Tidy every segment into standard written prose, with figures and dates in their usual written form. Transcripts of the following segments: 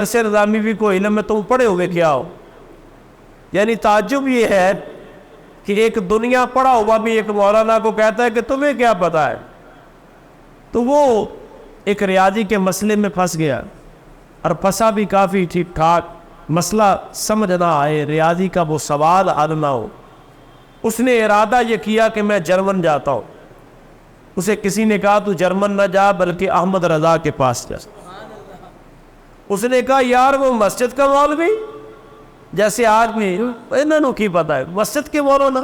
سے نظامی بھی کوئی علم میں تم پڑھے ہوئے کیا ہو؟ یعنی تعجب یہ ہے کہ ایک دنیا پڑھا ہوا بھی ایک مولانا کو کہتا ہے کہ تمہیں کیا پتا ہے. تو وہ ایک ریاضی کے مسئلے میں پھنس گیا، اور پھنسا بھی کافی ٹھیک ٹھاک، مسئلہ سمجھ نہ آئے، ریاضی کا وہ سوال حل نہ ہو. اس نے ارادہ یہ کیا کہ میں جرمن جاتا ہوں. اسے کسی نے کہا تو جرمن نہ جا بلکہ احمد رضا کے پاس جا. اس نے کہا یار وہ مسجد کا مولوی، جیسے آج بھی انہوں کی پتا ہے مسجد کے مولانا.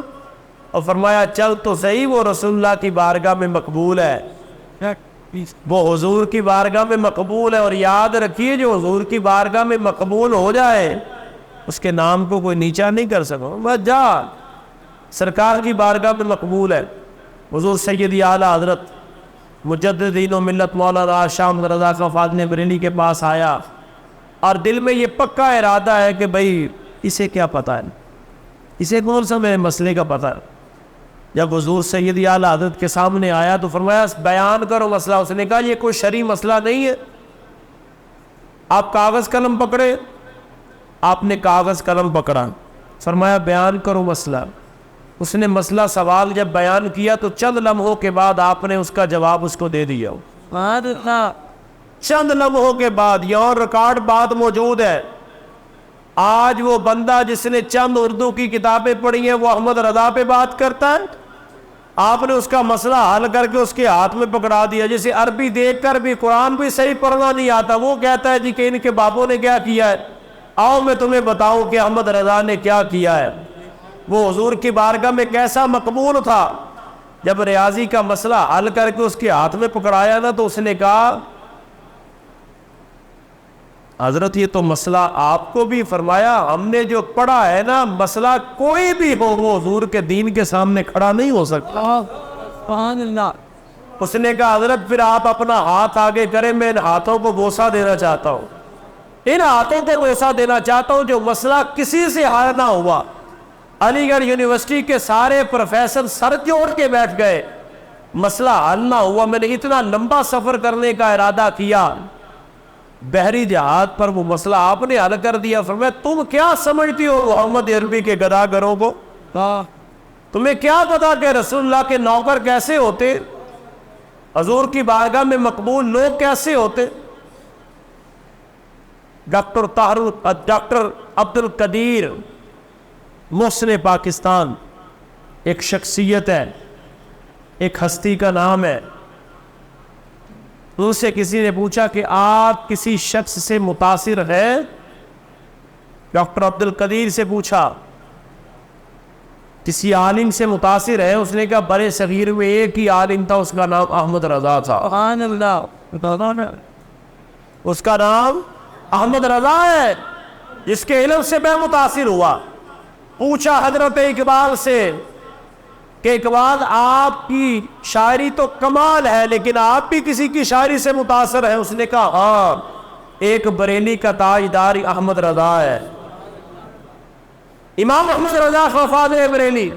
اور فرمایا چل تو صحیح، وہ رسول اللہ کی بارگاہ میں مقبول ہے، وہ حضور کی بارگاہ میں مقبول ہے. اور یاد رکھیے جو حضور کی بارگاہ میں مقبول ہو جائے اس کے نام کو کوئی نیچا نہیں کر سکو. بس جا، سرکار کی بارگاہ میں مقبول ہے. حضور سیدی اعلیٰ حضرت مجدد دین و ملت مولانا شاہ احمد رضا خان فاضل بریلوی کے پاس آیا، اور دل میں یہ پکا ارادہ ہے کہ بھائی اسے کیا پتہ ہے، اسے کون سا میرے مسئلے کا پتہ ہے. جب حضور سیدی اعلیٰ حضرت کے سامنے آیا تو فرمایا بیان کرو مسئلہ. اس نے کہا یہ کوئی شرعی مسئلہ نہیں ہے. آپ کاغذ قلم پکڑے. آپ نے کاغذ قلم پکڑا، فرمایا بیان کرو مسئلہ. اس نے مسئلہ سوال جب بیان کیا تو چند لمحوں کے بعد آپ نے اس کا جواب اس کو دے دیا. چند لمحوں کے بعد، یہاں ریکارڈ بات موجود ہے. آج وہ بندہ جس نے چند اردو کی کتابیں پڑھی ہیں وہ احمد رضا پہ بات کرتا ہے. آپ نے اس کا مسئلہ حل کر کے اس کے ہاتھ میں پکڑا دیا. جسے عربی دیکھ کر بھی قرآن بھی صحیح پڑھنا نہیں آتا، وہ کہتا ہے جی کہ ان کے باپوں نے کیا کیا ہے. آؤ میں تمہیں بتاؤں کہ احمد رضا نے کیا کیا ہے. وہ حضور کی بارگاہ میں کیسا مقبول تھا. جب ریاضی کا مسئلہ حل کر کے اس کے ہاتھ میں پکڑایا نا تو اس نے کہا حضرت یہ تو مسئلہ آپ کو بھی. فرمایا ہم نے جو پڑھا ہے نا مسئلہ کوئی بھی ہو وہ حضور کے دین کے سامنے کھڑا نہیں ہو سکتا. اس نے کہا حضرت پھر آپ اپنا ہاتھ آگے کریں، میں ان ہاتھوں کو بوسہ دینا چاہتا ہوں. ان ہاتھوں کو بوسہ دینا چاہتا ہوں جو مسئلہ کسی سے حل نہ ہوا. علی گڑھ یونیورسٹی کے سارے پروفیسر سر جوڑ کے بیٹھ گئے، مسئلہ حل نہ ہوا. میں نے اتنا لمبا سفر کرنے کا ارادہ کیا، بحری جہاز پر وہ مسئلہ آپ نے حل کر دیا. فرمایا تم کیا سمجھتی ہو محمد عربی کے گداگروں کو؟ تمہیں کیا پتا کہ رسول اللہ کے نوکر کیسے ہوتے، حضور کی بارگاہ میں مقبول لوگ کیسے ہوتے. ڈاکٹر عبد القدیر محسن پاکستان ایک شخصیت ہے، ایک ہستی کا نام ہے. ان سے کسی نے پوچھا کہ آپ کسی شخص سے متاثر ہیں؟ ڈاکٹر عبد القدیر سے پوچھا کسی عالم سے متاثر ہے؟ اس نے کہا برے صغیر میں ایک ہی عالم تھا، اس کا نام احمد رضا تھا. سبحان اللہ، اس کا نام احمد رضا ہے جس کے علم سے میں متاثر ہوا. پوچھا حضرت اقبال سے کہ اقبال آپ کی شاعری تو کمال ہے لیکن آپ بھی کسی کی شاعری سے متاثر ہیں؟ اس نے کہا ہاں، ایک بریلی کا تاجدار احمد رضا ہے. امام احمد رضا خفاض بریلی.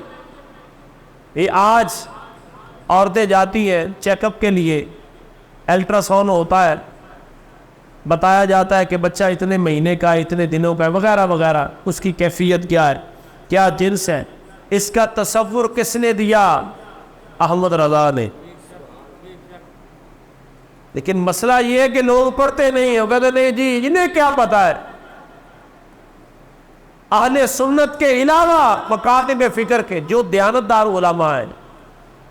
یہ آج عورتیں جاتی ہیں چیک اپ کے لیے، الٹرا ساؤنڈ ہوتا ہے، بتایا جاتا ہے کہ بچہ اتنے مہینے کا، اتنے دنوں کا، وغیرہ وغیرہ، اس کی کیفیت کیا ہے، کیا جنس ہے. اس کا تصور کس نے دیا؟ احمد رضا نے. لیکن مسئلہ یہ ہے کہ لوگ پڑھتے نہیں ہیں، کہتے نہیں جی انہیں کیا پتا ہے. اہل سنت کے علاوہ مکاتب فکر کے جو دیانتدار علماء ہیں،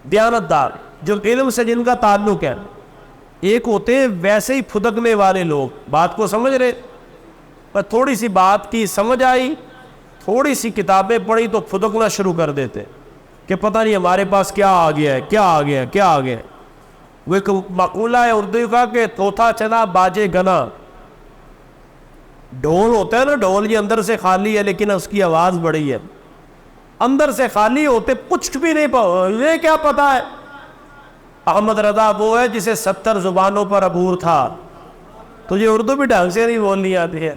دیانتدار جو علم سے جن کا تعلق ہے، ایک ہوتے ہیں ویسے ہی پھدکنے والے لوگ. بات کو سمجھ رہے؟ پر تھوڑی سی بات کی سمجھ آئی، تھوڑی سی کتابیں پڑھی تو پھدکنا شروع کر دیتے کہ پتہ نہیں ہمارے پاس کیا آ گیا ہے، کیا آ گیا ہے، کیا آ گیا ہے. وہ ایک مقولہ ہے اردو کا کہ طوطا چنا باجے گنا. ڈھول ہوتا ہے نا، ڈھول یہ اندر سے خالی ہے لیکن اس کی آواز بڑی ہے. اندر سے خالی ہوتے کچھ بھی نہیں، یہ کیا پتا ہے. احمد رضا وہ ہے جسے 70 زبانوں پر عبور تھا. تجھے اردو بھی ڈھنگ سے نہیں بولنی آتی ہے.